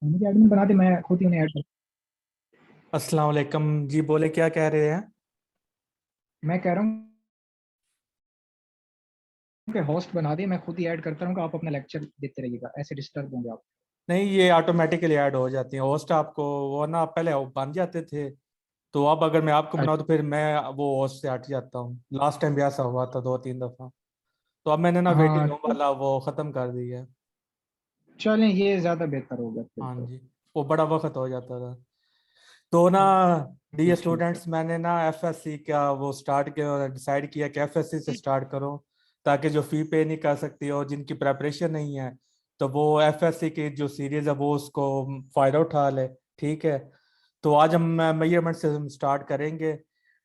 मुझे एडमिन बना दे, मैं खुद ही उन्हें ऐड कर। अस्सलाम वालेकुम जी। बोले, क्या कह रहे हैं? मैं कह रहा हूँ कि होस्ट बना दे, मैं खुद ही ऐड करता रहूँगा, आप अपना लेक्चर देते रहिएगा, ऐसे डिस्टर्ब होंगे आप। नहीं, ये ऑटोमेटिकली ऐड हो जाती हैं होस्ट आपको। वो ना पहले वो बन जाते थे। तो अब अगर मैं आपको बनाऊँ तो फिर मैं वो होस्ट से हट जाता हूँ। लास्ट टाइम भी ऐसा हुआ था 2-3 दफ़ा। तो अब मैंने ना वेटिंग हाँ रूम तो वाला वो ख़त्म कर दिया है। चलें, ये ज़्यादा बेहतर होगा फिर हाँ तो। जी। वो बड़ा वक्त हो जाता था। तो ना डी तो ठीक है। स्टूडेंट्स, मैंने ना एफएससी का वो स्टार्ट किया, डिसाइड किया कि एफएससी से स्टार्ट करो, ताकि जो फ़ी पे नहीं कर सकती और जिनकी प्रेपरेशन नहीं है तो वो एफएससी की जो सीरीज़ है वो उसको फ़ायदा उठा ले। ठीक है। तो आज हम मेजरमेंट से हम स्टार्ट करेंगे।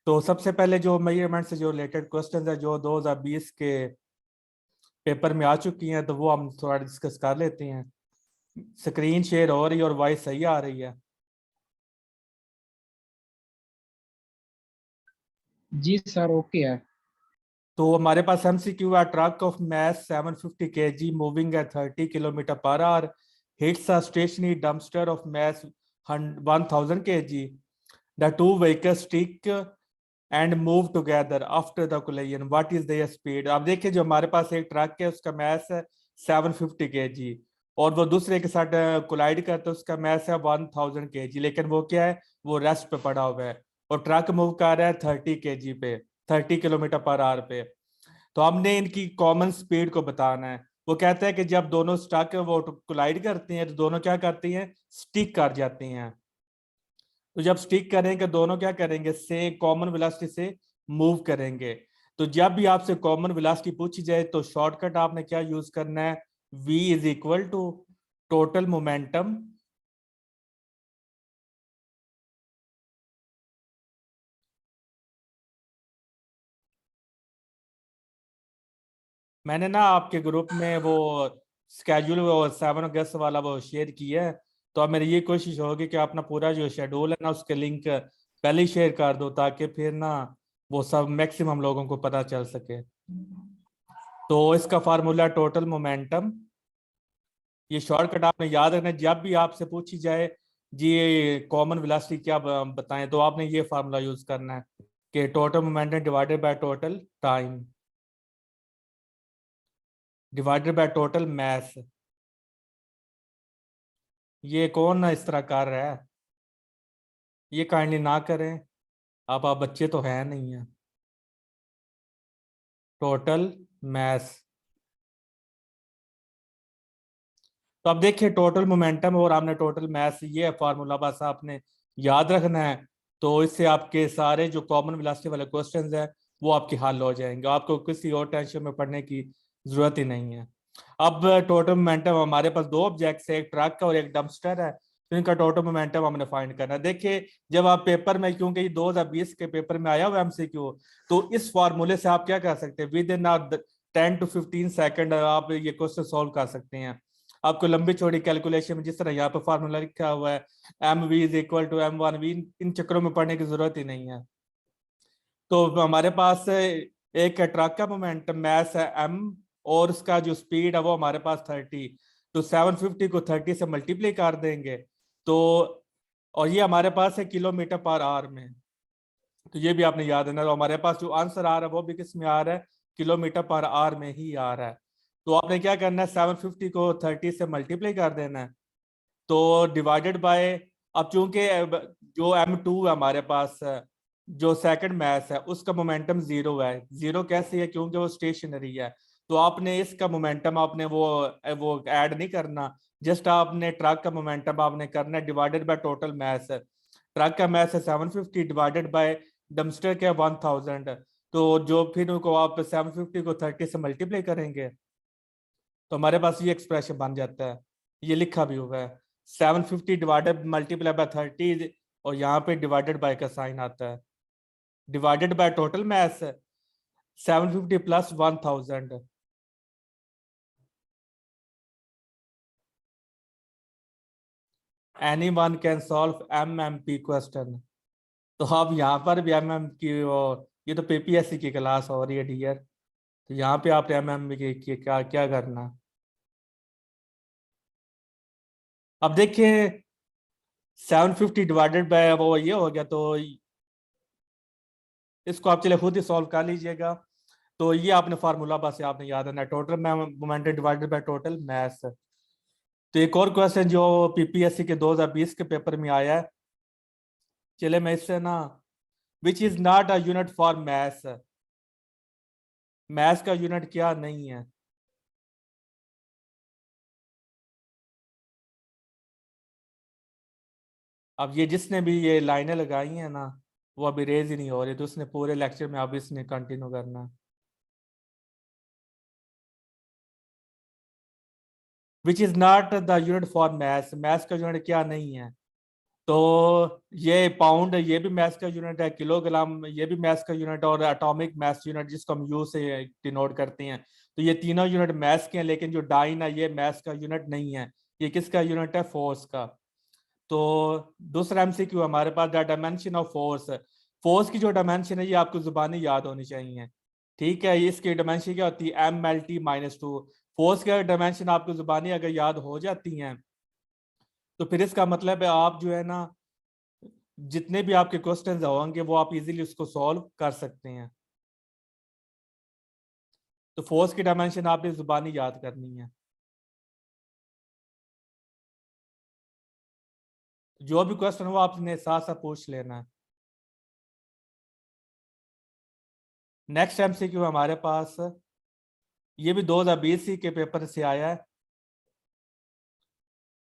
तो सबसे पहले जो मेजरमेंट से जो रिलेटेड क्वेश्चंस है जो 2020 के पेपर में आ चुकी हैं, तो वो हम थोड़ा डिस्कस कर लेते हैं। स्क्रीन शेयर हो रही है और वॉइस सही आ रही है? जी सर, ओके है। तो हमारे पास एमसीक्यू है। Truck of mass 750 kg moving at 30 kilometre per hour hits a stationary dumpster of mass 1000 kg। The two vehicles stick and move together after the collision, what is their speed. आप देखिए, जो हमारे पास एक truck है उसका mess है 750 kg, और वो दूसरे के साथ कोलाइड करता है, उसका मैस है 1000 kg, लेकिन वो क्या है, वो रेस्ट पे पड़ा हुआ है। और ट्रक मूव कर रहा है 30 kg पे, 30 किलोमीटर पर आवर पे। तो हमने इनकी कॉमन स्पीड को बताना है। वो कहता है कि जब दोनों स्टॉक वो कोलाइड करती हैं तो दोनों क्या करती हैं, स्टिक कर जाती हैं। तो जब स्टिक करेंगे दोनों क्या करेंगे, से कॉमन वेलोसिटी से मूव करेंगे। तो जब भी आपसे कॉमन वेलोसिटी पूछी जाए तो शॉर्टकट आपने क्या यूज करना है, v is equal to total momentum. मैंने ना आपके ग्रुप में वो स्केड्यूल वो 7 अगस्त वाला वो शेयर किया है। तो अब मेरी ये कोशिश होगी कि अपना पूरा जो शेड्यूल है ना उसके लिंक पहले ही शेयर कर दो, ताकि फिर ना वो सब मैक्सिमम लोगों को पता चल सके। तो इसका फार्मूला टोटल मोमेंटम, ये शॉर्टकट आपने याद रखना है। जब भी आपसे पूछी जाए जी ये कॉमन वेलोसिटी क्या बताएं, तो आपने ये फार्मूला यूज करना है कि total momentum divided by total time divided by total mass. ये कौन इस तरह कर रहा है? ये काइंडली ना करें। आप बच्चे तो हैं नहीं है। Total mass. तो अब देखिए, टोटल मोमेंटम और आपने टोटल मास, ये फार्मूला बस आपने याद रखना है। तो इससे आपके सारे जो कॉमन वेलोसिटी वाले क्वेश्चंस हैं वो आपके हल हो जाएंगे, आपको किसी और टेंशन में पढ़ने की जरूरत ही नहीं है। अब टोटल मोमेंटम, हमारे पास दो ऑब्जेक्ट्स है, एक ट्रक का और एक डंपस्टर है। तो इनका टोटल मोमेंटम हमने फाइंड करना है। देखिए, जब आप पेपर में, क्योंकि ये 2020 के पेपर में आया हुआ एमसीक्यू, तो इस फॉर्मूले से आप क्या कर सकते हैं, विद इन 10 to 15 सेकंड आप ये क्वेश्चन सॉल्व कर सकते हैं। आपको लंबी चौड़ी कैलकुलेशन में जिस तरह यहाँ पे फार्मूला लिखा हुआ है, mv = m1v, इन चक्करों में पढ़ने की जरूरत ही नहीं है। तो हमारे पास एक ट्रक का मोमेंटम मैस है m, और उसका जो स्पीड है वो हमारे पास 30। तो 750 को 30 से मल्टीप्लाई कर देंगे। तो और ये हमारे पास है किलोमीटर पर आवर में। तो ये भी आपने याद रखना। तो हमारे पास जो आंसर आ रहा है वो भी किस में आ रहा है, किलोमीटर पर आवर में ही आ रहा है। तो आपने क्या करना है, 750 को 30 से मल्टीप्लाई कर देना है। तो डिवाइडेड बाय, अब चूंकि जो M2 है हमारे पास, जो सेकंड मैस है उसका मोमेंटम जीरो है। जीरो कैसे है, क्योंकि वो स्टेशनरी है। तो आपने इसका मोमेंटम आपने वो ऐड नहीं करना। जस्ट आपने ट्रक का मोमेंटम आपने करना है divided by total mess. Truck का मैस है 750 डिवाइडेड बाय डम्स्टर के 1000। तो जो फिर उनको आप 750 को 30 से मल्टीप्लाई करेंगे तो हमारे पास ये एक्सप्रेशन बन जाता है। ये लिखा भी हुआ है 750 डिवाइडेड मल्टीप्लाई बाय 30, और यहाँ पे डिवाइडेड बाय का साइन आता है। Divided by total mess 750 plus 1000। Any one can solve MMP question. तो अब यहाँ पर भी MM की वो, ये तो PPSC की क्लास हो रही है डियर। तो यहाँ पे आप MM की क्या क्या करना। अब देखिए 750 डिवाइडेड बाय वो ये हो गया, तो इसको आप चले खुद ही सॉल्व कर लीजिएगा। तो ये आपने फार्मूला बस आपने याद रखना, total momentum divided by total mass. तो एक और क्वेश्चन जो पीपीएससी के 2020 के पेपर में आया है, चले मैं इससे ना, which is not a unit for mass, mass का यूनिट क्या नहीं है। अब ये जिसने भी ये लाइनें लगाई हैं ना, वो अभी रेज ही नहीं हो रही, तो उसने पूरे लेक्चर में अब इसने कंटिन्यू करना। Which is not the unit for mass, mass का यूनिट क्या नहीं है। तो ये पाउंड, ये भी मास का यूनिट है, किलोग्राम ये भी मास का यूनिट, और एटॉमिक मास यूनिट जिसको हम यू से डिनोट करते हैं। तो ये तीनों यूनिट मास के हैं, लेकिन जो डाइन है ये मास का यूनिट नहीं है, ये किसका यूनिट है, फोर्स का। तो दूसरा एमसीक्यू हमारे पास, the dimension of force, force की जो डायमेंशन है ये आपको जुबानी याद होनी चाहिए। ठीक है, इसकी डायमेंशन क्या होती है, MLT-2। फोर्स की डायमेंशन आपको जुबानी अगर याद हो जाती हैं, तो फिर इसका मतलब है आप जो है ना, जितने भी आपके क्वेश्चंस होंगे वो आप इजीली उसको सॉल्व कर सकते हैं। तो फोर्स की डायमेंशन आपने जुबानी याद करनी है। जो भी क्वेश्चन हो आपने साथ साथ पूछ लेना है। नेक्स्ट एमसीक्यू हमारे पास, ये भी 2020 के पेपर से आया है।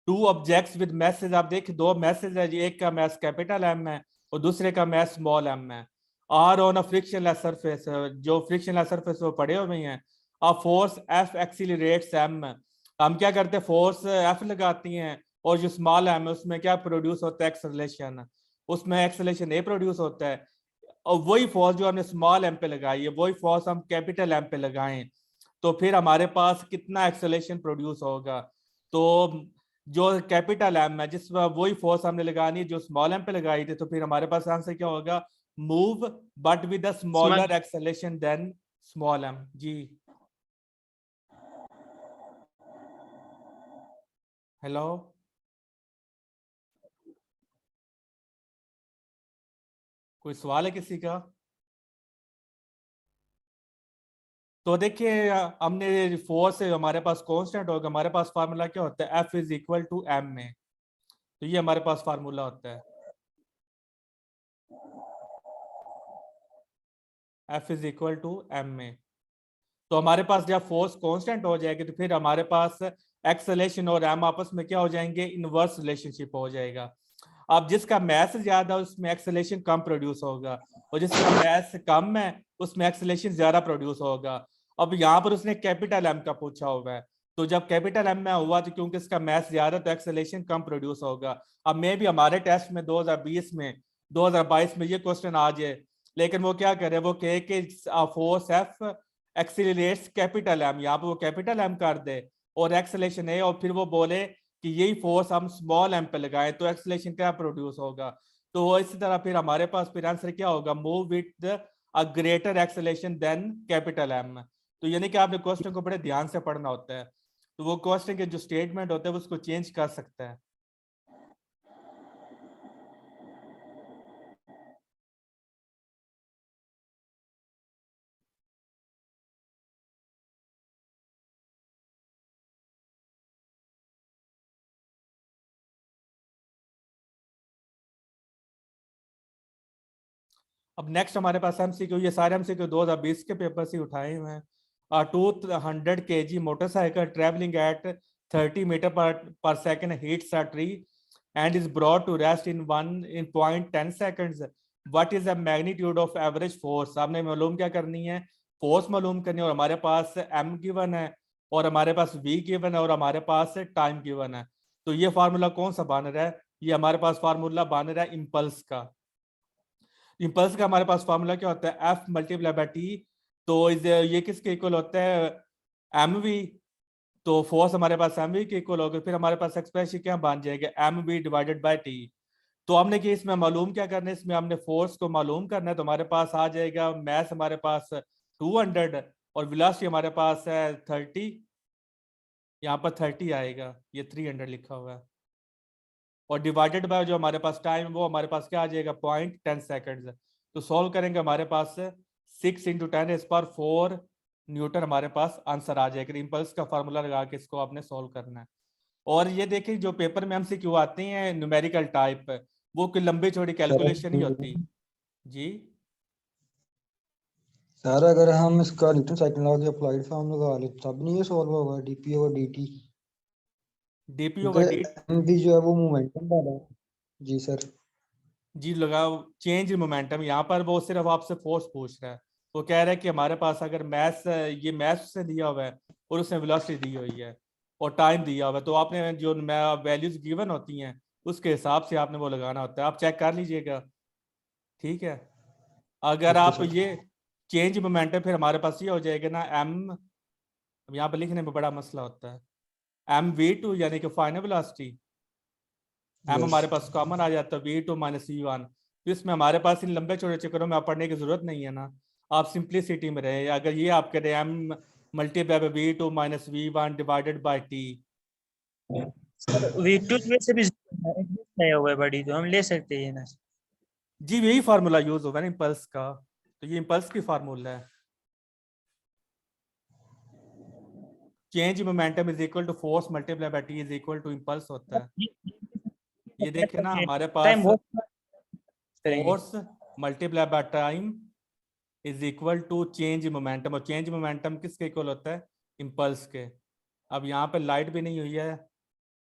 टू ऑब्जेक्ट्स विद मैसेज, आप देखिए दो मैसेज है, एक का मैस कैपिटल एम है और दूसरे का मैस स्मॉल एम है। Are on a frictionless surface, जो फ्रिक्शनलेस सरफेस वो पड़े हुए हैं। A force F accelerates M, हम क्या करते हैं, फोर्स एफ लगाती हैं, और जो स्मॉल एम है उसमें क्या प्रोड्यूस होता है, एक्सेलरेशन, उसमें एक्सेलरेशन ए प्रोड्यूस होता है। और वही फोर्स जो हमने स्मॉल एम पे लगाई है, वही फोर्स हम कैपिटल एम पे लगाएं, तो फिर हमारे पास कितना एक्सेलरेशन प्रोड्यूस होगा। तो जो कैपिटल एम है जिसमें वही फोर्स हमने लगानी है जो स्मॉल एम पे लगाई थी, तो फिर हमारे पास आंसर क्या होगा, move but with the smaller acceleration than small M. जी हेलो, कोई सवाल है किसी का। तो देखिए हमने फोर्स है हमारे पास कांस्टेंट होगा, हमारे पास फार्मूला क्या होता है, F is equal to M में। तो ये हमारे पास फार्मूला होता है, F is equal to M में। तो हमारे पास जब फोर्स कांस्टेंट हो जाएगी, तो फिर हमारे पास एक्सेलरेशन और एम आपस में क्या हो जाएंगे, इनवर्स रिलेशनशिप हो जाएगा। अब जिसका मैस ज्यादा है उसमें एक्सेलरेशन कम प्रोड्यूस होगा, और जिसका मैस कम है उसमें एक्सेलरेशन ज्यादा प्रोड्यूस होगा। अब यहाँ पर उसने कैपिटल एम का पूछा हुआ है, तो जब कैपिटल एम में हुआ तो क्योंकि इसका मैस ज्यादा तो एक्सेलरेशन कम प्रोड्यूस होगा। अब मे भी हमारे टेस्ट में 2020 में 2022 में ये क्वेश्चन आ जाए, लेकिन वो क्या करे, वो कहे कि फोर्स एफ एक्सीलरेट्स कैपिटल एम, यहाँ पे वो कैपिटल एम कर दे और एक्सेलरेशन है, और फिर वो बोले कि यही फोर्स हम स्मॉल एम पे लगाएं तो एक्सेलरेशन क्या प्रोड्यूस होगा। तो इसी तरह फिर हमारे पास फिर आंसर क्या होगा, move with a greater acceleration than capital M. तो यानी कि आपने क्वेश्चन को बड़े ध्यान से पढ़ना होता है, तो वो क्वेश्चन के जो स्टेटमेंट होते हैं वो उसको चेंज कर सकता है। अब नेक्स्ट हमारे पास एमसीक्यू, ये सारे एमसीक्यू 2020 के पेपर से उठाए हुए हैं। 200 kg motorcycle travelling at 30 metre per second hits a tree and is brought to rest in 1.10 seconds. What is the magnitude of average force? आपने मालूम क्या करनी है, फोर्स मालूम करनी है, और हमारे पास m गिवन है, और हमारे पास v गिवन है, और हमारे पास टाइम गिवन है। तो ये फार्मूला कौन सा बन रहा है, ये हमारे पास फार्मूला बन रहा है इम्पल्स का। इम्पल्स का हमारे पास फार्मूला क्या होता है, एफ मल्टीप्लाई बाई टी। तो ये किसके इक्वल होता है, एम वी। तो फोर्स हमारे पास एम वी के इक्वल होगा, फिर हमारे पास एक्सप्रेशन क्या बन जाएगा, M V divided by T. तो हमने कि इसमें मालूम क्या करना है, इसमें हमने फोर्स को मालूम करना है, तो हमारे पास आ जाएगा मैस हमारे पास 200 और वेलोसिटी हमारे पास है 30, यहाँ पर 30 आएगा, ये 300 लिखा हुआ है। और डिवाइडेड बाय जो हमारे पास टाइम वो हमारे पास क्या आ जाएगा 0.10 सेकेंड्स। तो सॉल्व करेंगे हमारे पास 6 × 10⁴ न्यूटन हमारे पास आंसर आ जाएगा। इम्पल्स का फार्मूला लगा के इसको आपने सॉल्व करना है। और ये देखिए जो पेपर में MCQ आती हैं न्यूमेरिकल टाइप, वो कोई लंबी चौड़ी कैलकुलेशन नहीं होती जी। सर अगर हम इसका न्यूटन साइकिल लगा के अप्लाइड फॉर्म लगा ले तब नहीं ये सॉल्व होगा डीपी ओवर डीटी, डीपी क्योंकि ओवर डी एमवी जो है वो मोमेंटम वाला है। जी सर। जी लगाओ चेंज मोमेंटम, यहाँ पर वो सिर्फ आपसे फोर्स पूछ रहा है। वो कह रहा है कि हमारे पास अगर मैथ्स ये मैथ्स से दिया हुआ है और उसने वेलोसिटी दी हुई है और टाइम दिया हुआ है, तो आपने जो वैल्यूज गिवन होती हैं उसके हिसाब से आपने वो लगाना होता है। आप चेक कर लीजिएगा, ठीक है। अगर ओके आप सर। ये चेंज मोमेंटम, फिर हमारे पास ये हो जाएगा ना एम, यहाँ पर लिखने में बड़ा मसला होता है, mv2 यानी कि फाइनल वेलोसिटी, एम हमारे पास कॉमन आ जाता है v2 - v1। तो इसमें हमारे पास इन लंबे चौड़े चक्करों में आप पढ़ने की जरूरत नहीं है ना, आप सिंप्लिसिटी में रहे। अगर ये आप करें m multiply by v2 - v1 divided by t। Sir V2 वैसे भी आया हुआ है बड़ी, तो हम ले सकते हैं ना। जी यही फार्मूला यूज होगा ना इम्पल्स का, तो ये इम्पल्स की फार्मूला है। Change momentum is equal to force multiply by T is equal to impulse होता है। ये देखे ना हमारे पास टाइम बहुत करेंगे। Force multiply by time is equal to change momentum, और चेंज मोमेंटम किसके इक्वल होता है, इम्पल्स के। अब यहाँ पे लाइट भी नहीं हुई है,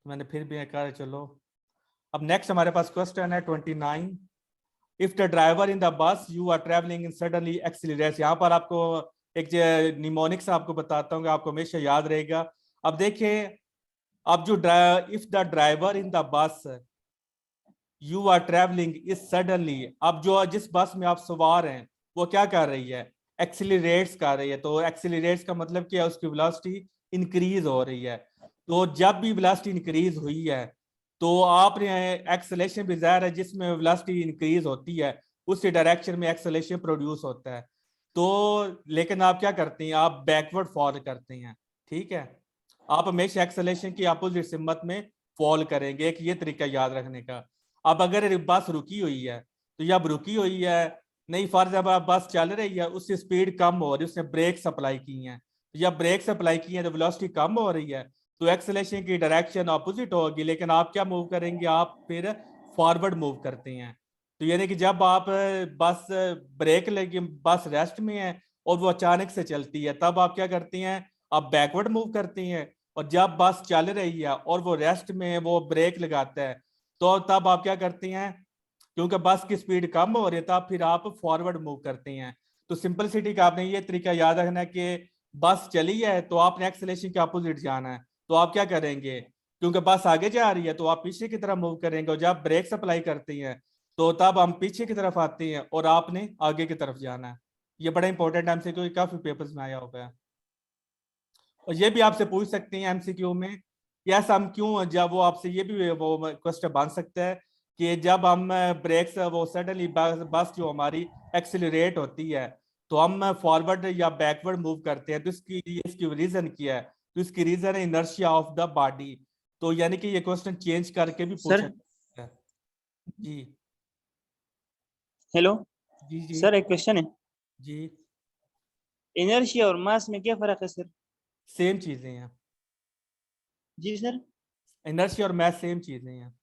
मैंने फिर भी कहा चलो। अब नेक्स्ट हमारे पास क्वेश्चन है 29। If the driver in the bus you are travelling in suddenly accelerates. यहाँ पर आपको एक निमोनिक्स आपको बताता हूँ, आपको हमेशा याद रहेगा। अब देखिए, अब जो if the driver in the bus you are travelling is suddenly, अब जो जिस बस में आप सवार हैं वो क्या कर रही है, एक्सीलरेट्स कर रही है। तो एक्सीलरेट्स का मतलब क्या है, उसकी वेलोसिटी इंक्रीज हो रही है। तो जब भी वेलोसिटी इंक्रीज हुई है तो आपने एक्सेलेरेशन भी ज़ाहिर है, जिसमें वेलोसिटी इंक्रीज होती है उसी डायरेक्शन में एक्सेलेरेशन प्रोड्यूस होता है। तो लेकिन आप क्या करते हैं, आप बैकवर्ड फॉल करते हैं, ठीक है। आप हमेशा एक्सेलेरेशन की अपोजिट सिमत में फॉल करेंगे, एक ये तरीका याद रखने का। अब अगर बस रुकी हुई है तो जब रुकी हुई है नहीं, फर्ज अब बस चल रही है, उसकी स्पीड कम हो रही है, उसने ब्रेक सप्लाई की है, तो जब ब्रेक सप्लाई की है तो वेलोसिटी कम हो रही है, तो एक्सेलेरेशन की डायरेक्शन अपोजिट होगी। लेकिन आप क्या मूव करेंगे, आप फिर फॉरवर्ड मूव करते हैं। तो यानी कि जब आप बस ब्रेक लगी, बस रेस्ट में है और वो अचानक से चलती है, तब आप क्या करती हैं, आप बैकवर्ड मूव करती हैं। और जब बस चल रही है और वो रेस्ट में है, वो ब्रेक लगाता है, तो तब आप क्या करती हैं, क्योंकि बस की स्पीड कम हो रही है, तब फिर आप फॉरवर्ड मूव करती हैं। तो सिंपलिसिटी का आपने ये तरीका याद रखना है कि बस चली है तो आपने एक्सेलेरेशन के अपोजिट जाना है, तो आप क्या करेंगे, क्योंकि बस आगे जा रही है तो आप पीछे की तरफ मूव करेंगे। और जब ब्रेक सप्लाई करती हैं तो तब हम पीछे की तरफ आते हैं और आपने आगे की तरफ जाना है। ये बड़ा इंपॉर्टेंट MCQ काफी पेपर्स में आया होगा। और ये भी आपसे पूछ सकते हैं MCQ में कि ऐसा हम क्यों, जब वो आपसे ये भी वो क्वेश्चन बन सकता है कि जब हम ब्रेक्स वो सडनली बस जो हमारी एक्सिलरेट होती है तो हम फॉरवर्ड या बैकवर्ड मूव करते हैं, तो इसकी रीजन क्या है, तो इसकी रीजन है इनर्शिया ऑफ द बॉडी। तो यानी कि ये क्वेश्चन चेंज करके भी पूछा सकता है। जी हेलो जी जी सर, एक क्वेश्चन है। जी, इनर्शिया और मास में क्या फर्क है सर? सेम चीजें हैं, जी सर। इनर्शिया और मैथ सेम चीजें हैं।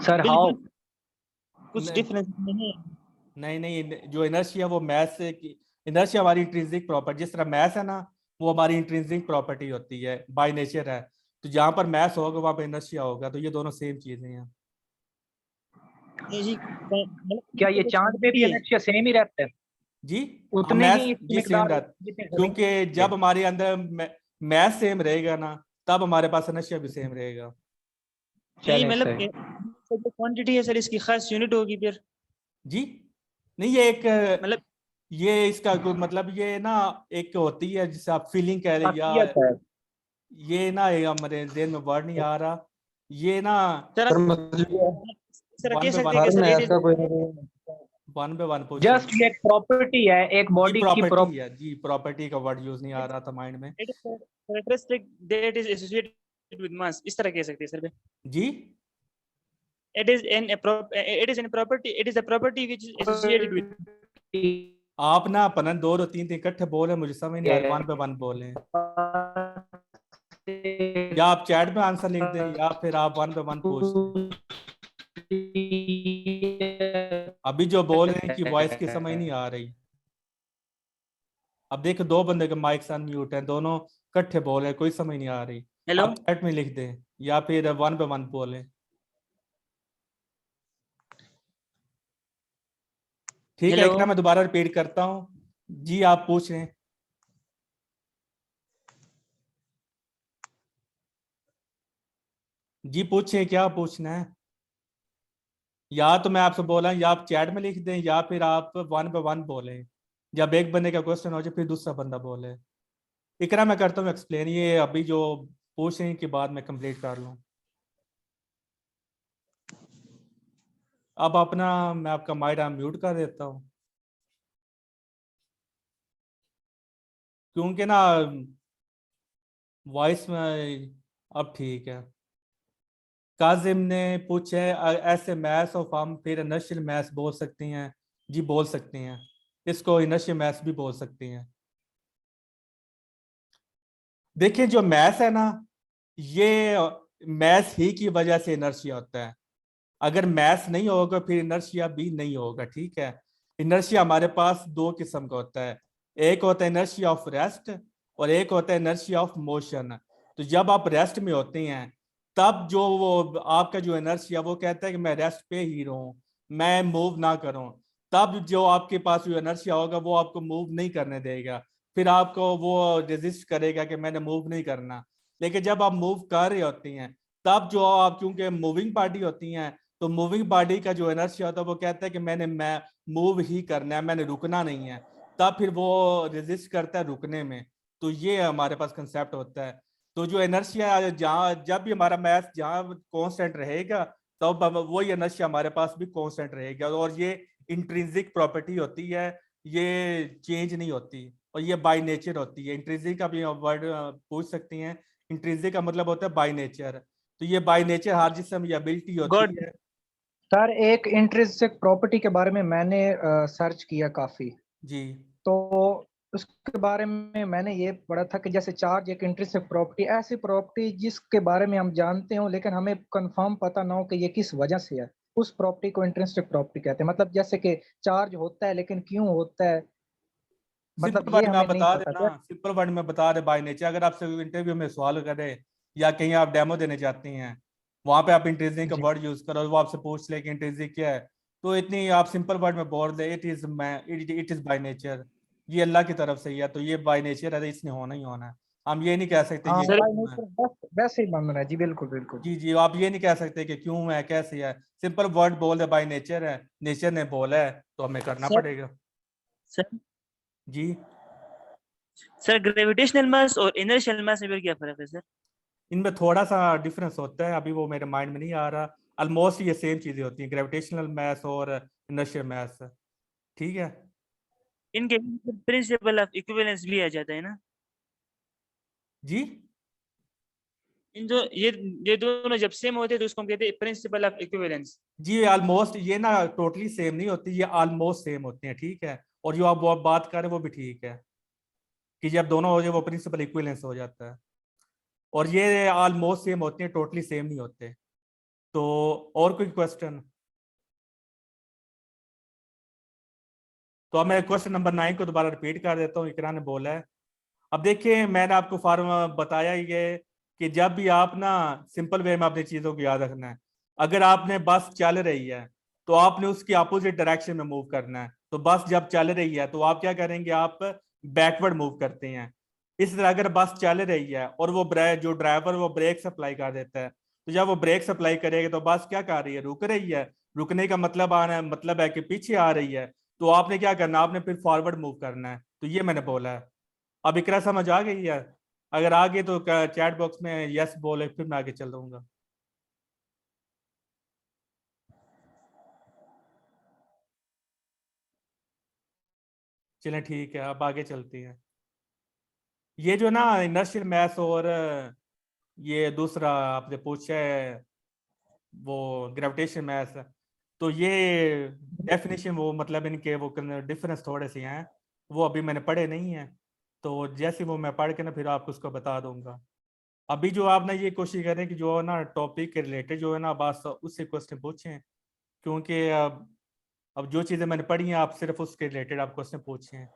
Sir how? बिल्कुल कुछ डिफरेंस नहीं है। नहीं नहीं, जो इनर्शिया वो मैथ से, इनर्शिया हमारी इंट्रिंसिक प्रॉपर्टी, जिस तरह मैथ है ना वो हमारी इंट्रिंसिक प्रॉपर्टी होती है, बाय नेचर है। तो जहां पर मैथ होगा वहां पर इनर्शिया होगा, तो ये दोनों सेम चीजें हैं। नहीं जी, मतलब क्या ये चांद पे भी है। इनर्शिया सेम ही रहता है? जी हम उतने ही मैथ इसकी जी सेम मिकदार रहता, जितने जमीन क्योंकि पे? जब हमारे अंदर मैथ सेम रहेगा ना तब हमारे पास इनर्शिया भी सेम रहेगा। नहीं चलें मतलब सही। जो क्वांटिटी है सर, इसकी खास यूनिट होगी फिर। जी नहीं, ये एक मतलब ये इसका कोई मतलब ये ना एक होती है जिसे आप फीलिंग कह रहे या खासियत है। ये ना, ये हमारे जेहन में वर्ड नहीं आ रहा, ये ना सर सर मतलब सर कह वन पे सकते वन हैं कि हर सर इट मैथ इज का कोई वन पे वन पूछे। जस्ट ये एक प्रॉपर्टी है, एक जी बॉडी की प्रॉपर्टी है जी, प्रॉपर्टी का वर्ड यूज नहीं आ रहा था माइंड में। Characteristic that is associated with mass, इस तरह कह सकते हैं सर। जी It is a property. It is a property which is associated with. आप ना पनन दो और तीन तीन इकट्ठे बोले, मुझे समझ नहीं आ रहा, 1 पे 1 बोले। या आप चैट में आंसर लिख दें या फिर आप 1 पे 1 पूछ लें। अभी जो बोल रहे हैं कि वॉइस की समझ नहीं आ रही। अब देखो दो बंदे के माइक अनम्यूट है, दोनों इकट्ठे बोल रहे, कोई समझ नहीं आ रही। हेलो, आप चैट में लिख दें या फिर 1 पे 1 बोले। ठीक है, हेलो। इकरा मैं दोबारा रिपीट करता हूँ। जी आप पूछ रहे हैं। जी पूछिए, क्या पूछना है? या तो मैं आपसे बोला या आप चैट में लिख दें या फिर आप 1 पे 1 बोले। जब एक बंदे का क्वेश्चन हो जाए फिर दूसरा बंदा बोले। इकरा मैं करता हूँ एक्सप्लेन, ये अभी जो पूछ रहे हैं के बाद मैं कंप्लीट कर लूँ। अब अपना मैं आपका माइक म्यूट कर देता हूँ, क्योंकि ना वॉइस में अब ठीक है। काजिम ने पूछा है ऐसे मैथ्स और हम फिर इनर्शियल मैथ्स बोल सकती हैं? जी बोल सकती हैं, इसको इनर्शियल मैथ्स भी बोल सकती हैं। देखिए जो मैथ्स है ना, ये मैथ्स ही की वजह से इनर्शिया होता है। अगर मैथ्स नहीं होगा फिर इनर्शिया भी नहीं होगा, ठीक है। इनर्शिया हमारे पास दो किस्म का होता है, एक होता है इनर्शिया ऑफ रेस्ट और एक होता है इनर्शिया ऑफ मोशन। तो जब आप रेस्ट में होते हैं तब जो वो आपका जो इनर्शिया वो कहता है कि मैं रेस्ट पे ही रहूं, मैं मूव ना करूं। तब जो आपके पास जो इनर्शिया होगा वो आपको मूव नहीं करने देगा, फिर आपको वो रेजिस्ट करेगा कि मैंने मूव नहीं करना। लेकिन जब आप मूव कर रहे होती हैं तब जो आप, क्योंकि मूविंग पार्टी होती हैं, तो मूविंग बॉडी का जो एनर्जी होता है वो कहता है कि मैं मूव ही करना है, मैंने रुकना नहीं है। तब फिर वो रेजिस्ट करता है रुकने में। तो ये हमारे पास कंसेप्ट होता है। तो जो एनर्शिया जहाँ जब भी हमारा मैथ जहाँ कांस्टेंट रहेगा तब वही एनर्शिया हमारे पास भी कांस्टेंट रहेगा, और ये इंट्रिंसिक प्रॉपर्टी होती है, ये चेंज नहीं होती और ये बाय नेचर होती है। इंट्रिंसिक का भी वर्ड पूछ सकती हैं, इंट्रिंसिक का मतलब होता है बाय नेचर। तो ये बाय नेचर हर जिसम ये एबिलिटी होती गॉड। है। सर एक इंट्रिंसिक प्रॉपर्टी के बारे में मैंने सर्च किया काफी, जी तो उसके बारे में मैंने ये पढ़ा था कि जैसे चार्ज एक इंट्रिंसिक प्रॉपर्टी, ऐसी प्रॉपर्टी जिसके बारे में हम जानते हो लेकिन हमें कंफर्म पता ना हो कि ये किस वजह से है, उस प्रॉपर्टी को इंट्रिंसिक प्रॉपर्टी कहते हैं। मतलब जैसे कि चार्ज होता है लेकिन क्यों होता है, मतलब सिंपल ये वर्ड में आप हमें नहीं बता पता। देना, सिंपल वर्ड में बता दे बाय नेचर। अगर आपसे इंटरव्यू में सवाल करे या कहीं आप डेमो देने जाती हैं, वहां पे आप इंट्रिंसिक का जी वर्ड यूज करो, वो आपसे पूछ ले कि इंट्रिंसिक क्या है, तो इतनी आप सिंपल वर्ड में बोल दे इट इज बाय नेचर, ये अल्लाह की तरफ से ही है, तो ये बाय नेचर है, तो इसने होना ही होना है। हम ये नहीं कह सकते हाँ, ये सर, बाय क्यों है। नेचर वैसे ही बन रहा है जी, बिल्कुल बिल्कुल। जी जी, आप ये नहीं कह सकते कि क्यों है कैसे है, सिंपल वर्ड बोल दे बाय नेचर है, नेचर ने बोला है तो हमें करना सर, पड़ेगा। सर, जी सर, ग्रेविटेशनल मास और इनर्शियल मास में फिर क्या फर्क है सर? इनमें थोड़ा सा डिफरेंस होता है, अभी वो मेरे माइंड में नहीं आ रहा। ऑलमोस्ट ये सेम चीजें होती हैं, ग्रेविटेशनल मैथ और इनर्शियल मैथ, ठीक है। इनके प्रिंसिपल ऑफ इक्विवेलेंस भी आ जाता है ना? जी इन जो ये दोनों जब सेम होते हैं तो उसको हम कहते हैं प्रिंसिपल ऑफ इक्विवेलेंस। जी ऑलमोस्ट, ये ना टोटली सेम नहीं होती, ये ऑलमोस्ट सेम होती हैं, ठीक है। और जो आप वो बात कर रहे हैं वो भी ठीक है कि जब दोनों हो जाए वो प्रिंसिपल इक्विवेलेंस हो जाता है। और ये ऑलमोस्ट सेम होते हैं, टोटली सेम नहीं होते। तो और कोई क्वेश्चन? तो अब मैं क्वेश्चन नंबर 9 को दोबारा रिपीट कर देता हूँ, इकरा ने बोला है। अब देखिए मैंने आपको फार्मूला बताया ही है कि जब भी आप ना सिंपल वे में अपनी चीजों को याद रखना है। अगर आपने बस चल रही है तो आपने उसकी अपोजिट डायरेक्शन में मूव करना है। तो बस जब चल रही है तो आप क्या करेंगे, आप बैकवर्ड मूव करते हैं। इस तरह अगर बस चल रही है और वो जो ड्राइवर वो ब्रेक सप्लाई कर देता है, तो जब वो ब्रेक सप्लाई करेगा तो बस क्या कर रही है, रुक रही है। रुकने का मतलब है कि पीछे आ रही है। तो आपने क्या करना, आपने फिर फॉरवर्ड मूव करना है। तो ये मैंने बोला है। अब इकरा समझ आ गई है? अगर आ गई तो चैट बॉक्स में यस बोले, फिर मैं आगे चल दूंगा। चलें ठीक है, अब आगे चलती हैं। ये जो ना इनर्शियल मैथ्स और ये दूसरा आपने पूछा है वो ग्रेविटेशन मैथ्स, तो ये डेफिनेशन वो मतलब इनके वो डिफरेंस थोड़े से हैं, वो अभी मैंने पढ़े नहीं है, तो जैसे वो मैं पढ़ के ना फिर आपको उसको बता दूंगा। अभी जो आप ना ये कोशिश करें कि जो है ना टॉपिक के रिलेटेड जो है ना बस उससे क्वेश्चन पूछें, क्योंकि अब जो चीज़ें मैंने पढ़ी हैं आप सिर्फ उसके रिलेटेड आप क्वेश्चन पूछें।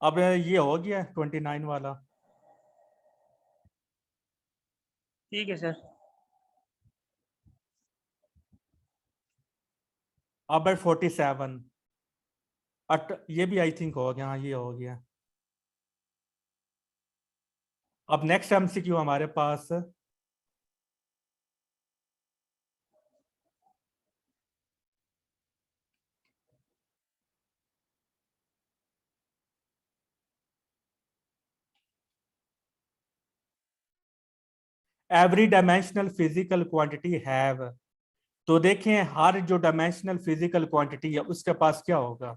अब ये हो गया 29 वाला। ठीक है सर। अब 47 ये भी आई थिंक हो गया, हाँ ये हो गया। अब नेक्स्ट एमसीक्यू हमारे पास every dimensional physical quantity have, तो देखें हर जो डायमेंशनल फिजिकल क्वांटिटी है उसके पास क्या होगा।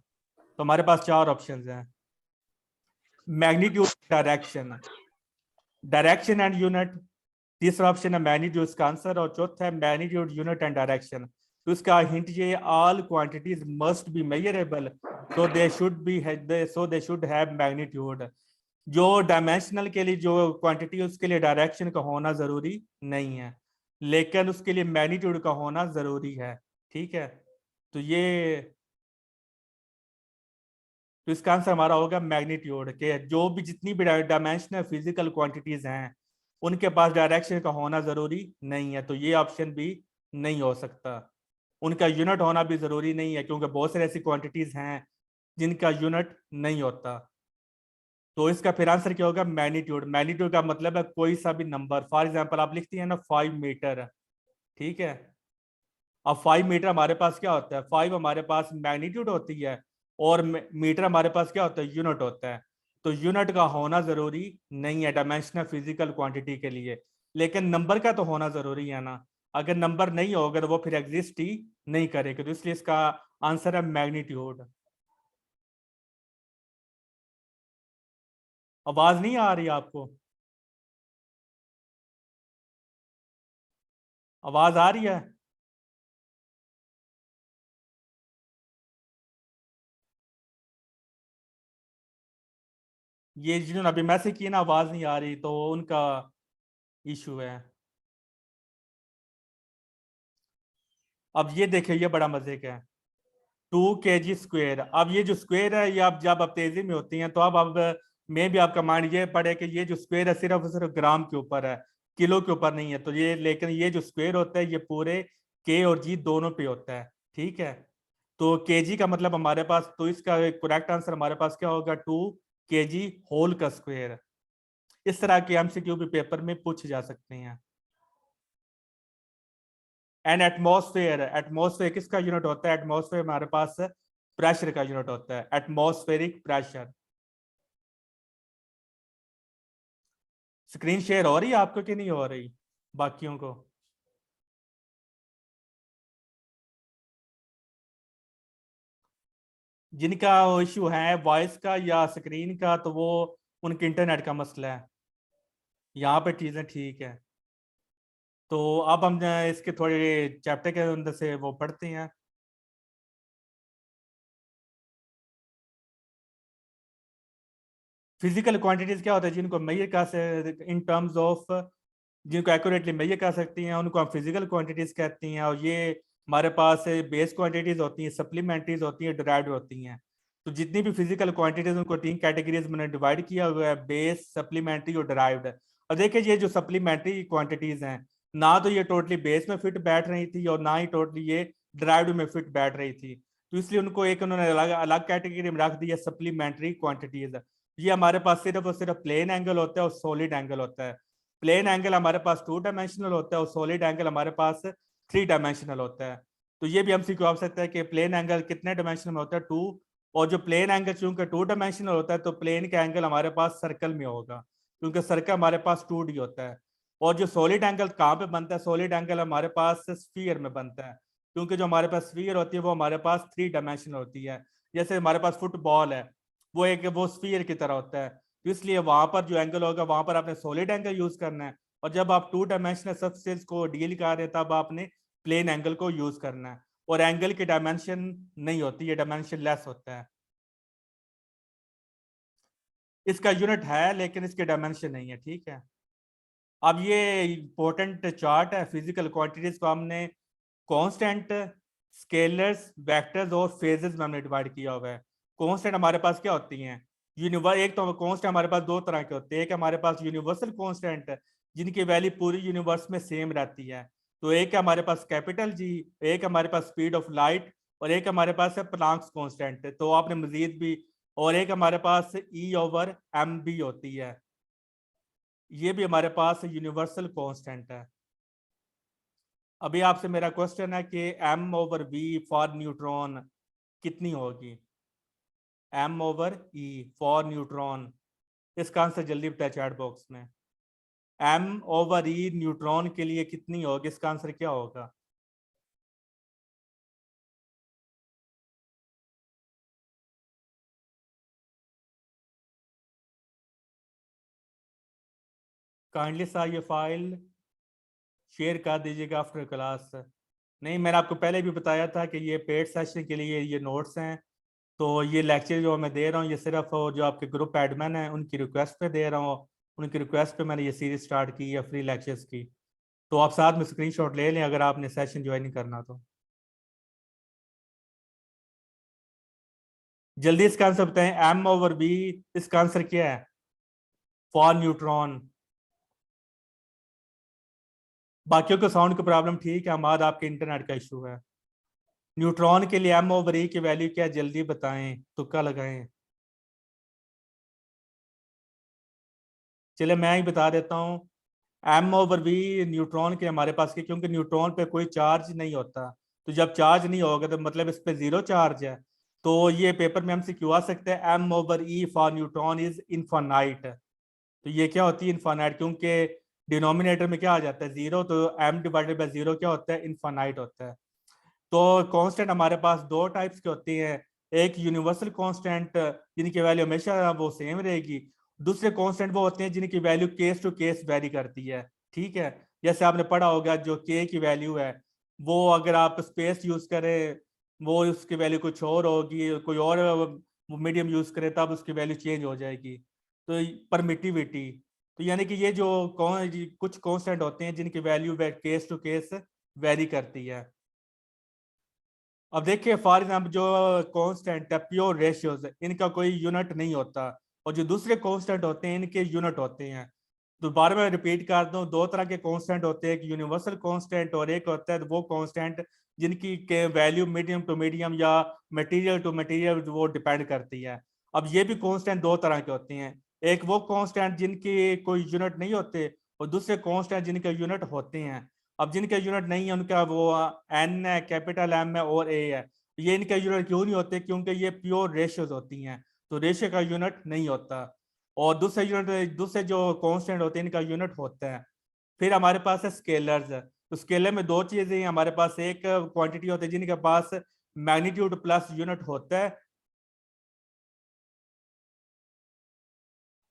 तो हमारे पास चार ऑप्शंस हैं, मैग्नीट्यूड, डायरेक्शन एंड यूनिट, तीसरा ऑप्शन है मैग्नीट्यूड इसका आंसर, और चौथा है मैग्नीट्यूड यूनिट एंड डायरेक्शन। तो इसका हिंट ये all quantities must be measurable so they should have magnitude. जो डायमेंशनल के लिए जो क्वांटिटी है उसके लिए डायरेक्शन का होना जरूरी नहीं है, लेकिन उसके लिए मैग्नीट्यूड का होना जरूरी है। ठीक है, तो ये तो इसका आंसर हमारा होगा मैग्नीट्यूड के जो भी जितनी भी डायमेंशनल फिजिकल क्वांटिटीज हैं उनके पास डायरेक्शन का होना जरूरी नहीं है, तो ये ऑप्शन भी नहीं हो सकता। उनका यूनिट होना भी जरूरी नहीं है, क्योंकि बहुत सारी ऐसी क्वांटिटीज हैं जिनका यूनिट नहीं होता। तो इसका फिर आंसर क्या होगा, मैग्नीट्यूड। मैग्नीट्यूड का मतलब है कोई सा भी नंबर, फॉर एग्जांपल आप लिखती है ना 5 मीटर, ठीक है। अब 5 मीटर हमारे पास क्या होता है, 5 हमारे पास मैग्नीट्यूड होती है और मीटर हमारे पास क्या होता है, यूनिट होता है। तो यूनिट का होना जरूरी नहीं है डायमेंशनल फिजिकल क्वांटिटी के लिए, लेकिन नंबर का तो होना जरूरी है ना। अगर नंबर नहीं होगा तो वो फिर एग्जिस्ट ही नहीं करेगा, तो इसलिए इसका आंसर है मैग्नीट्यूड। आवाज नहीं आ रही आपको, आवाज आ रही है? ये जिन्होंने अभी मैसेज किया ना आवाज नहीं आ रही, तो उनका इशू है। अब ये देखिए, ये बड़ा मजे का है, 2 kg²। अब ये जो स्क्वायर है ये आप जब आप तेजी में होती हैं तो अब में भी आपका माइंड ये पड़े कि ये जो स्क्वायर है सिर्फ सिर्फ ग्राम के ऊपर है, किलो के ऊपर नहीं है। तो ये लेकिन ये जो स्क्वायर होता है ये पूरे के और जी दोनों पे होता है, ठीक है। तो केजी का मतलब हमारे पास, तो इसका करेक्ट आंसर हमारे पास क्या होगा, 2 kg होल का स्क्वायर। इस तरह के एमसीक्यू भी पेपर में पूछे जा सकते हैं। एंड एटमॉस्फेयर, एटमॉस्फेयर किसका यूनिट होता है, एटमॉस्फेयर हमारे पास प्रेशर का यूनिट होता है, एटमॉस्फेरिक प्रेशर। स्क्रीन शेयर हो रही है आपको कि नहीं हो रही बाकियों को? जिनका इशू है वॉइस का या स्क्रीन का, तो वो उनके इंटरनेट का मसला है, यहाँ पे चीजें ठीक है। तो अब हम इसके थोड़े चैप्टर के अंदर से वो पढ़ते हैं। फिजिकल क्वांटिटीज क्या होता है, जिनको मेजर कर इन टर्म्स ऑफ, जिनको एक्यूरेटली मेजर कर सकती हैं उनको हम फिजिकल क्वांटिटीज कहती हैं। और ये हमारे पास बेस क्वांटिटीज होती हैं, सप्लीमेंट्रीज होती हैं, डिराइव्ड होती हैं। तो जितनी भी फिजिकल क्वांटिटीज उनको 3 कैटेगरीज में डिवाइड किया हुआ है, बेस, सप्लीमेंट्री और डिराइव्ड। और देखिए ये जो सप्लीमेंट्री क्वांटिटीज हैं, ना तो ये टोटली बेस में फिट बैठ रही थी और ना ही टोटली ये डिराइव्ड में फिट बैठ रही थी, तो इसलिए उनको एक उन्होंने अलग अलग कैटेगरी में रख दिया, सप्लीमेंट्री क्वांटिटीज। ये हमारे पास सिर्फ और सिर्फ प्लेन एंगल होता है और सॉलिड एंगल होता है। प्लेन एंगल हमारे पास 2 डायमेंशनल होता है और सॉलिड एंगल हमारे पास 3 डायमेंशनल होता है। तो ये भी हमसे क्यों आ सकता है कि प्लेन एंगल कितने डायमेंशन में होता है, 2। और जो प्लेन एंगल चूंकि 2 डायमेंशनल होता है तो प्लेन का एंगल हमारे पास सर्कल में होगा, क्योंकि सर्कल हमारे पास 2D होता है। और जो सॉलिड एंगल कहाँ पे बनता है, सॉलिड एंगल हमारे पास स्फीयर में बनता है, क्योंकि जो हमारे पास स्फीयर होती है वो हमारे पास 3 डायमेंशनल होती है। जैसे हमारे पास फुटबॉल है, वो एक वो स्फीयर की तरह होता है। तो इसलिए वहां पर जो एंगल होगा वहां पर आपने सॉलिड एंगल यूज करना है, और जब आप 2 डायमेंशनल सबस्टेंस को डील कर रहे हैं तब आपने प्लेन एंगल को यूज करना है। और एंगल की डायमेंशन नहीं होती, ये डायमेंशन लेस होता है। इसका यूनिट है लेकिन इसके डायमेंशन नहीं है, ठीक है। अब ये इंपॉर्टेंट चार्ट है, फिजिकल क्वांटिटीज को हमने कांस्टेंट, स्केलर्स, वेक्टर्स और फेजेस में हमने डिवाइड किया हुआ है। कांस्टेंट हमारे पास क्या होती हैं? एक तो कांस्टेंट हमारे पास दो तरह के होते हैं। एक हमारे पास यूनिवर्सल कांस्टेंट जिनकी वैल्यू पूरी यूनिवर्स में सेम रहती है, तो एक है हमारे पास कैपिटल जी, एक हमारे पास स्पीड ऑफ लाइट, और एक हमारे पास है प्लांक्स कांस्टेंट। तो आपने मजीद भी, और एक हमारे पास E/m भी होती है, ये भी हमारे पास यूनिवर्सल कांस्टेंट है। अभी आपसे मेरा क्वेश्चन है कि m/v फॉर न्यूट्रॉन कितनी होगी? m/e फॉर न्यूट्रॉन, इसका आंसर जल्दी बताए चैट बॉक्स में। m/e न्यूट्रॉन के लिए कितनी होगी, इसका आंसर क्या होगा? काइंडली सा ये फाइल शेयर कर दीजिएगा आफ्टर क्लास। नहीं, मैंने आपको पहले भी बताया था कि ये पेड सेशन के लिए ये नोट्स हैं, तो ये लेक्चर जो मैं दे रहा हूँ ये सिर्फ जो आपके ग्रुप एडमिन हैं उनकी रिक्वेस्ट पे दे रहा हूँ। उनकी रिक्वेस्ट पे मैंने ये सीरीज स्टार्ट की है फ्री लेक्चर्स की। तो आप साथ में स्क्रीनशॉट ले लें अगर आपने सेशन ज्वाइन नहीं करना तो। जल्दी इसका आंसर बताएं, m/v इसका आंसर क्या है फॉर न्यूट्रॉन? बाकियों को साउंड की प्रॉब्लम ठीक है, हमारा आपके इंटरनेट का इशू है। न्यूट्रॉन के लिए m/e की वैल्यू क्या है, जल्दी बताएं, तुक्का लगाएं। चले मैं ही बता देता हूँ, m/v न्यूट्रॉन के हमारे पास के, क्योंकि न्यूट्रॉन पे कोई चार्ज नहीं होता, तो जब चार्ज नहीं होगा तो मतलब इस पे जीरो चार्ज है। तो ये पेपर में हमसे क्यों आ सकते हैं, m/e for neutron is infinite. तो ये क्या होती है, इनफाइनाइट, क्योंकि डिनोमिनेटर में क्या आ जाता है, जीरो, तो m/0 क्या होता है, इनफाइनाइट होता है। तो कांस्टेंट हमारे पास दो टाइप्स के होते हैं, एक यूनिवर्सल कांस्टेंट जिनकी वैल्यू हमेशा वो सेम रहेगी, दूसरे कांस्टेंट वो होते हैं जिनकी value case to case vary करती है, ठीक है। जैसे आपने पढ़ा होगा जो के की वैल्यू है वो अगर आप स्पेस यूज करें वो उसकी वैल्यू कुछ और होगी, कोई और मीडियम यूज करें तब उसकी वैल्यू चेंज हो जाएगी। तो परमिटिविटी, तो यानी कि ये जो कुछ कांस्टेंट होते हैं जिनकी value case to case vary करती है। अब देखिए फॉर एग्जाम्पल जो कांस्टेंट है प्योर रेशियोज, इनका कोई यूनिट नहीं होता, और जो दूसरे कांस्टेंट होते हैं इनके यूनिट होते हैं। दोबारा मैं रिपीट कर दूं, दो तरह के कांस्टेंट होते हैं, एक यूनिवर्सल कांस्टेंट और एक होता है वो कांस्टेंट जिनकी के वैल्यू मीडियम टू मीडियम या मटेरियल टू मटेरियल वो डिपेंड करती है। अब ये भी कांस्टेंट दो तरह के होते हैं, एक वो कांस्टेंट जिनके कोई यूनिट नहीं होते और दूसरे कांस्टेंट जिनके यूनिट होते हैं। अब जिनके यूनिट नहीं है उनका वो एन है, कैपिटल एम है और ए है। ये इनके यूनिट क्यों नहीं होते, क्योंकि ये प्योर रेशियोज होती हैं, तो रेशियो का यूनिट नहीं होता। और दूसरे यूनिट, दूसरे जो कांस्टेंट होते हैं इनका यूनिट होता है। फिर हमारे पास है स्केलर्स। तो स्केलर में दो चीजें हैं, हमारे पास एक क्वांटिटी होती है जिनके पास मैग्नीट्यूड प्लस यूनिट होता है,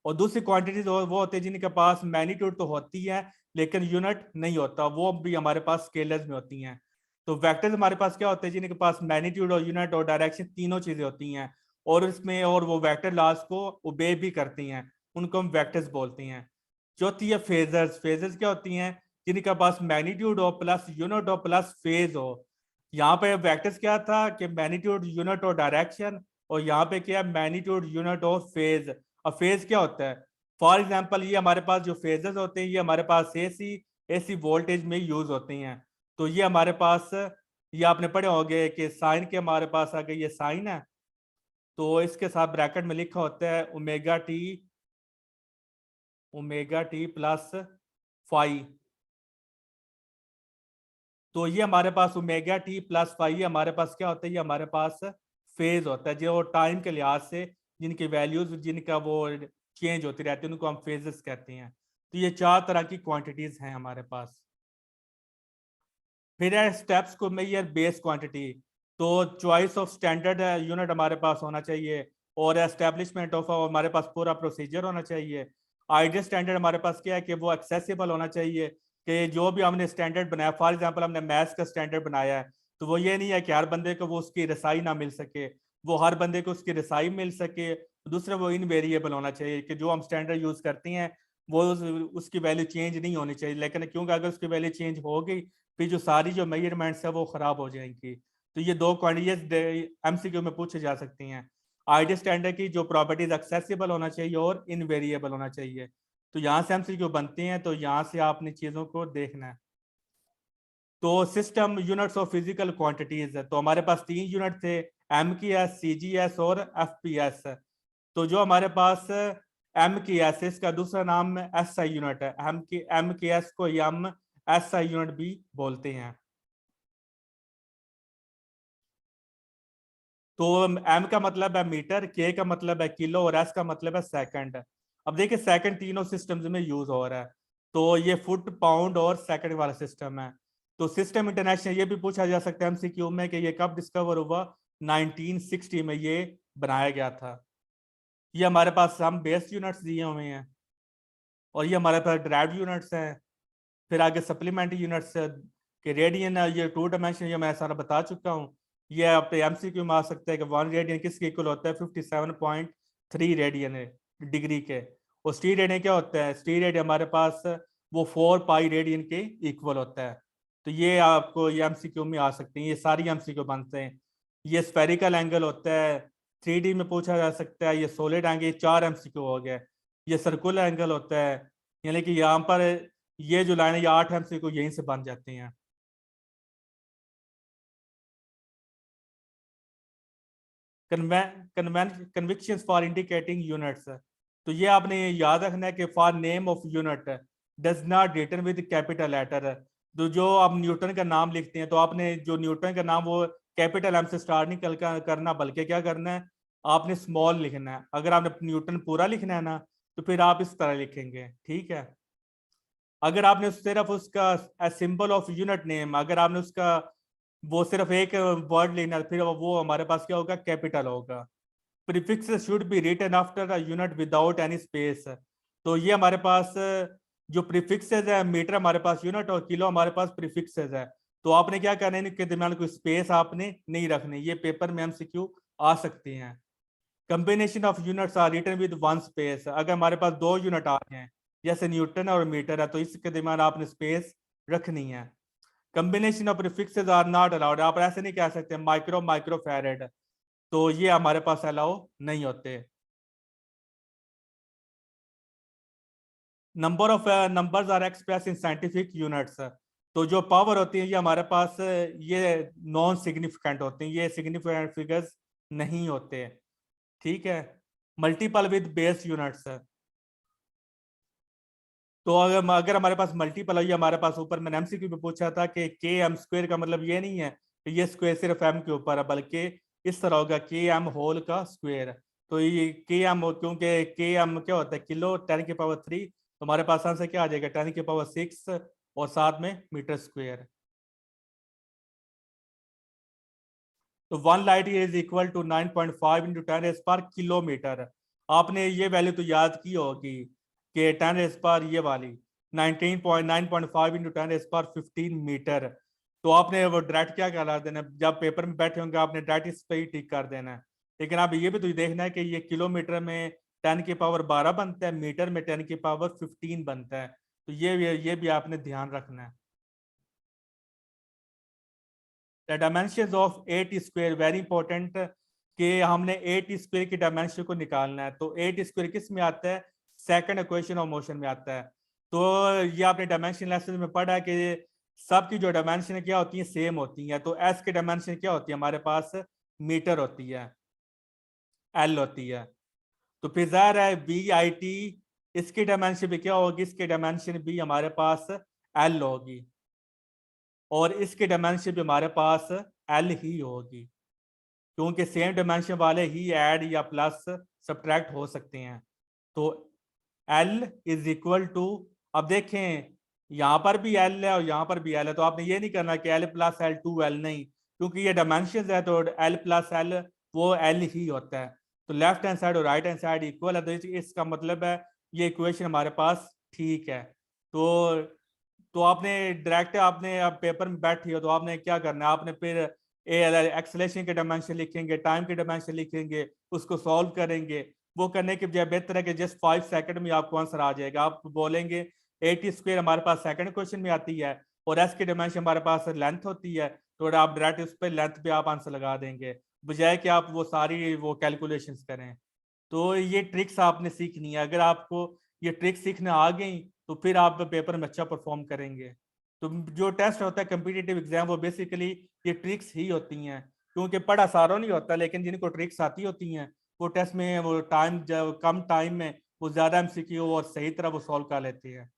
और दूसरी क्वांटिटीज वो होते हैं जिनके पास मैग्नीट्यूड तो होती है लेकिन यूनिट नहीं होता, वो भी हमारे पास स्केलर्स में होती हैं। तो वेक्टर्स हमारे पास क्या होते हैं, जिनके पास मैग्नीट्यूड और यूनिट और डायरेक्शन तीनों चीजें होती हैं, और इसमें और वो वेक्टर लॉस को ओबे भी करती हैं, उनको हम वेक्टर्स बोलते हैं। चौथी है फेजर्स। फेजर्स क्या होती हैं, जिनके पास मैग्नीट्यूड हो प्लस यूनिट हो प्लस फेज हो। यहाँ पे वेक्टर्स क्या था कि मैग्नीट्यूड, यूनिट और डायरेक्शन, और यहाँ पे क्या है, मैग्नीट्यूड, यूनिट और फेज। अब फेज क्या होता है, फॉर एग्जाम्पल ये हमारे पास जो फेजेस होते हैं ये हमारे पास एसी वोल्टेज में यूज होते हैं। तो ये हमारे पास, ये आपने पढ़े होंगे कि साइन के हमारे पास अगर ये साइन है तो इसके साथ ब्रैकेट में लिखा होता है ओमेगा टी प्लस फाई। तो ये हमारे पास ओमेगा टी प्लस फाई, ये हमारे पास क्या होता है, ये हमारे पास फेज होता है, जो टाइम के लिहाज से जिनकी वैल्यूज जिनका वो चेंज होती रहती है उनको हम फेजेस कहते हैं। तो ये चार तरह की क्वांटिटीज हैं हमारे पास। फिर है स्टेप्स को मेजर बेस क्वांटिटी। तो चॉइस ऑफ स्टैंडर्ड यूनिट हमारे पास होना चाहिए, और एस्टेब्लिशमेंट ऑफ हमारे पास पूरा प्रोसीजर होना चाहिए। आइडियल स्टैंडर्ड हमारे पास क्या है कि वो एक्सेसिबल होना चाहिए, कि जो भी हमने स्टैंडर्ड बनाया, फॉर एग्जांपल हमने मैथ्स का स्टैंडर्ड बनाया है, तो वो ये नहीं है कि हर बंदे को वो उसकी रसाई ना मिल सके, वो हर बंदे को उसकी रसाई मिल सके। दूसरा वो इनवेरिएबल होना चाहिए कि जो हम स्टैंडर्ड यूज करते हैं वो उसकी वैल्यू चेंज नहीं होनी चाहिए, लेकिन क्योंकि अगर उसकी वैल्यू चेंज हो गई फिर जो सारी जो मेजरमेंट्स है वो खराब हो जाएंगी। तो ये दो क्वांटिटीज एमसीक्यू में पूछे जा सकती हैं। आइडियल स्टैंडर्ड की जो प्रॉपर्टीज एक्सेसिबल होना चाहिए और इनवेरिएबल होना चाहिए। तो यहाँ से एमसीक्यू बनते हैं, तो यहाँ से आपने चीजों को देखना है। तो system units of physical quantities है, तो हमारे पास 3 यूनिट थे, एमकेएस, सीजीएस और एफपीएस। तो जो हमारे पास एमकेएस, इसका दूसरा नाम एसआई यूनिट है। एमकेएस को हम एसआई यूनिट भी बोलते हैं। तो एम का मतलब है मीटर, के का मतलब है किलो और एस का मतलब है सेकंड। अब देखिए सेकंड तीनों सिस्टम्स में यूज हो रहा है, तो ये फुट, पाउंड और सेकंड वाला सिस्टम है। तो सिस्टम इंटरनेशनल ये भी पूछा जा सकता है एमसीक्यू में कि ये कब डिस्कवर हुआ, 1960 में ये बनाया गया था। ये हमारे पास हम बेस यूनिट्स दिए हुए हैं और ये हमारे पास ड्राइव यूनिट्स हैं। फिर आगे सप्लीमेंट्री यूनिट्स के रेडियन है, ये 2 डायमेंशन, ये मैं सारा बता चुका हूँ। ये आप एमसीक्यू में आ सकता है कि 1 रेडियन किसके इक्वल होता है, 57.3 रेडियन है डिग्री के। और स्टी रेडियन क्या होता है, स्टी रेडियन हमारे पास वो 4 पाई रेडियन के इक्वल होता है। तो ये आपको ये एमसीक्यू में आ सकते हैं, ये सारी एमसीक्यू बनते हैं। ये स्फेरिकल एंगल होता है, 3D में पूछा जा सकता है। ये सॉलिड एंगल, 4 एमसीक्यू हो गया। ये सर्कुलर एंगल होता है, यानी कि यहाँ पर ये जो लाइन है ये 8 एमसीक्यू यहीं से बन जाती हैं। कन्विक्शंस फॉर इंडिकेटिंग यूनिट्स, तो ये आपने याद रखना है कि for name of unit does not written with capital letter. तो जो आप न्यूटन का नाम लिखते हैं, तो आपने जो न्यूटन का नाम वो कैपिटल एम से स्टार्ट नहीं करना, बल्कि क्या करना है, आपने स्मॉल लिखना है। अगर आपने न्यूटन पूरा लिखना है ना, तो फिर आप इस तरह लिखेंगे, ठीक है। अगर आपने सिर्फ उसका सिंबल ऑफ यूनिट नेम, अगर आपने उसका वो सिर्फ एक वर्ड लेना, फिर वो हमारे पास क्या होगा, कैपिटल होगा। Prefix should be written after a unit without any space. तो ये हमारे पास जो प्रीफिक्सेस है, मीटर हमारे पास यूनिट और किलो हमारे पास प्रीफिक्सेस है। तो आपने क्या करना है, इनके दरमियान कोई स्पेस आपने नहीं रखनी। ये पेपर में एमसीक्यू आ सकती हैं। Combination of units are written with 1 space. अगर हमारे पास 2 यूनिट आ रहे हैं जैसे न्यूटन और मीटर है, तो इसके दरमियान आपने स्पेस रखनी है। Combination of prefixes are not allowed. आप ऐसे नहीं कह सकते माइक्रो, माइक्रो फैरेड, तो ये हमारे पास अलाउ नहीं होते। Number of numbers are express in scientific units. तो जो पावर होती है ये हमारे पास ये नॉन सिग्निफिकेंट होते हैं, ये सिग्निफिकेंट फिगर्स नहीं होते, ठीक है। मल्टीपल विद बेस यूनिट्स, तो अगर हमारे पास मल्टीपल है, हमारे पास ऊपर मैंने एमसीक्यू में पूछा था कि के एम स्क्वायर का मतलब ये नहीं है कि ये स्क्वायर सिर्फ एम के ऊपर है, बल्कि इस तरह होगा के एम होल का स्क्वायर। तो ये के एम, क्योंकि के एम क्या होता है, किलो 10 की पावर 3, तो हमारे पास आंसर क्या आ जाएगा, 10 की पावर 6 और साथ में मीटर स्क्वायर। तो 1 light is equal to 9.5 into 10 raise पर किलोमीटर। आपने ये वैल्यू तो याद की होगी कि 10 रेज़ पर ये वाली 9.5 इंटू 10 रेज़ पर 15 मीटर। तो आपने वो डायरेक्ट क्या करा देना, जब पेपर में बैठे होंगे आपने डायरेक्ट इस पे ही टिक कर देना है। लेकिन आप ये भी तो देखना है कि ये किलोमीटर में 10 की पावर 12 बनता है, मीटर में 10 की पावर 15 बनता है। तो ये भी आपने ध्यान रखना है। The dimensions of 8 square, very important कि हमने 8 स्क्वायर की डायमेंशन को निकालना है। तो 8 स्क्वायर किस में आता है, सेकंड इक्वेशन ऑफ मोशन में आता है। तो ये आपने डायमेंशन लेसन में पढ़ा है कि सबकी जो डायमेंशन क्या होती है, सेम होती है। तो एस की डायमेंशन क्या होती है, हमारे पास मीटर होती है, एल होती है। तो फिर ज़ाहिर है वी आई टी, इसकी डायमेंशन भी क्या होगी, इसकी डायमेंशन भी हमारे पास एल होगी और इसके डायमेंशन भी हमारे पास एल ही होगी, क्योंकि सेम डायमेंशन वाले ही ऐड या प्लस सब्ट्रैक्ट हो सकते हैं। तो एल इज इक्वल टू, अब देखें यहाँ पर भी एल है और यहाँ पर भी एल है, तो आपने ये नहीं करना कि एल प्लस एल 2L, नहीं, क्योंकि ये डायमेंशन है तो एल प्लस एल वो एल ही होता है। तो लेफ्ट हैंड साइड और राइट हैंड साइड इक्वल है, तो इसका मतलब है ये इक्वेशन हमारे पास ठीक है। तो आपने डायरेक्ट आपने अब पेपर में बैठी हो तो आपने क्या करना है, आपने फिर एक्सेलरेशन के डायमेंशन लिखेंगे, टाइम के डायमेंशन लिखेंगे, उसको सॉल्व करेंगे। वो करने के बजाय बेहतर है कि जस्ट 5 सेकंड में आपको आंसर आ जाएगा। आप बोलेंगे 80 स्क्वायर हमारे पास सेकंड क्वेश्चन में आती है और एस की डायमेंशन हमारे पास लेंथ होती है, तो आप डायरेक्ट उस पर लेंथ पे आप आंसर लगा देंगे, बजाय कि आप वो सारी वो कैलकुलेशंस करें। तो ये ट्रिक्स आपने सीखनी है। अगर आपको ये ट्रिक्स सीखने आ गई तो फिर आप पेपर में अच्छा परफॉर्म करेंगे। तो जो टेस्ट होता है कम्पिटिटिव एग्जाम, वो बेसिकली ये ट्रिक्स ही होती हैं, क्योंकि पढ़ा सारा नहीं होता, लेकिन जिनको ट्रिक्स आती होती हैं वो टेस्ट में वो कम टाइम में वो ज्यादा एमसीक्यू और सही तरह वो सॉल्व कर लेते हैं।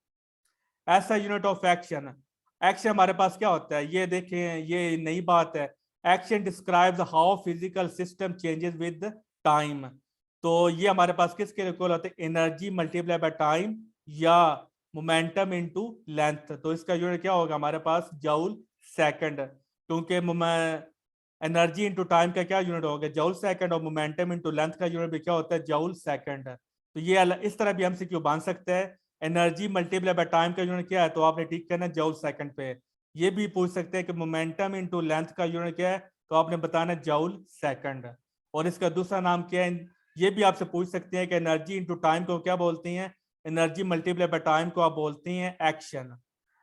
ऐसा यूनिट ऑफ एक्शन, एक्शन हमारे पास क्या होता है, ये देखें, ये नई बात है। Action describes how physical system changes with time. तो ये हमारे पास किसके इक्वल होते हैं, एनर्जी मल्टीप्लाई बाय टाइम या मोमेंटम इनटू लेंथ। तो इसका यूनिट क्या होगा हमारे पास, जूल सेकंड, क्योंकि एनर्जी इनटू टाइम का क्या यूनिट होगा, जूल सेकंड, और मोमेंटम इनटू लेंथ का यूनिट भी क्या होता है, जूल सेकंड। तो ये इस तरह भी एमसीक्यू बन सकता है। एनर्जी मल्टीप्लाई बाय टाइम का यूनिट क्या है, तो आपने ठीक करना है जूल सेकंड पे। ये भी पूछ सकते हैं कि मोमेंटम इनटू लेंथ का यूनिट क्या है, तो आपने बताना है जूल सेकंड। और इसका दूसरा नाम क्या है, ये भी आपसे पूछ सकते हैं कि एनर्जी इनटू टाइम को क्या बोलते हैं, एनर्जी मल्टीप्लाई बाय टाइम को आप बोलते हैं एक्शन।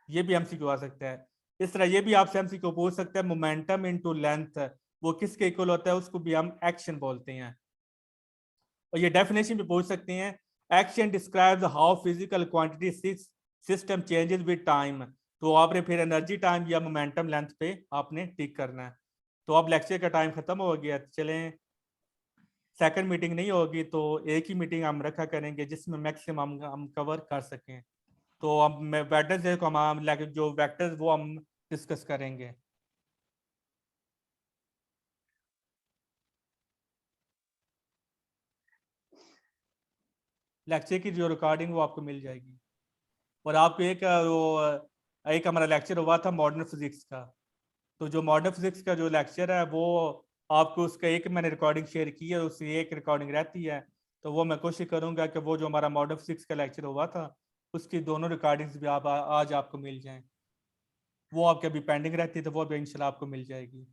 ये भी एमसीक्यू आ सकता है। इस तरह ये भी आपसे एमसीक्यू पूछ सकते हैं, मोमेंटम इनटू लेंथ वो किसके इक्वल होता है, उसको भी हम एक्शन बोलते हैं। और ये डेफिनेशन भी पूछ सकते हैं, action describes how physical quantity system changes with time. तो आपने फिर एनर्जी टाइम या मोमेंटम लेंथ पे आपने टिक करना है। तो अब लेक्चर का टाइम खत्म हो गया, चलें सेकंड मीटिंग नहीं होगी तो एक ही मीटिंग हम रखा करेंगे जिसमें मैक्सिमम हम कवर कर सकें। तो अब वेडनेसडे को हम जो वेक्टर्स वो हम डिस्कस करेंगे। लेक्चर की जो रिकॉर्डिंग वो आपको मिल जाएगी। और आपको एक हमारा लेक्चर हुआ था मॉडर्न फिजिक्स का, तो जो मॉडर्न फिजिक्स का जो लेक्चर है वो आपको उसका एक मैंने रिकॉर्डिंग शेयर की है, उसकी एक रिकॉर्डिंग रहती है। तो वो मैं कोशिश करूंगा कि वो जो हमारा मॉडर्न फिजिक्स का लेक्चर हुआ था उसकी दोनों रिकॉर्डिंग्स भी आप आज आपको मिल जाएं। वो आपके अभी पेंडिंग रहती है तो वो भी इंशाल्लाह आपको मिल जाएगी।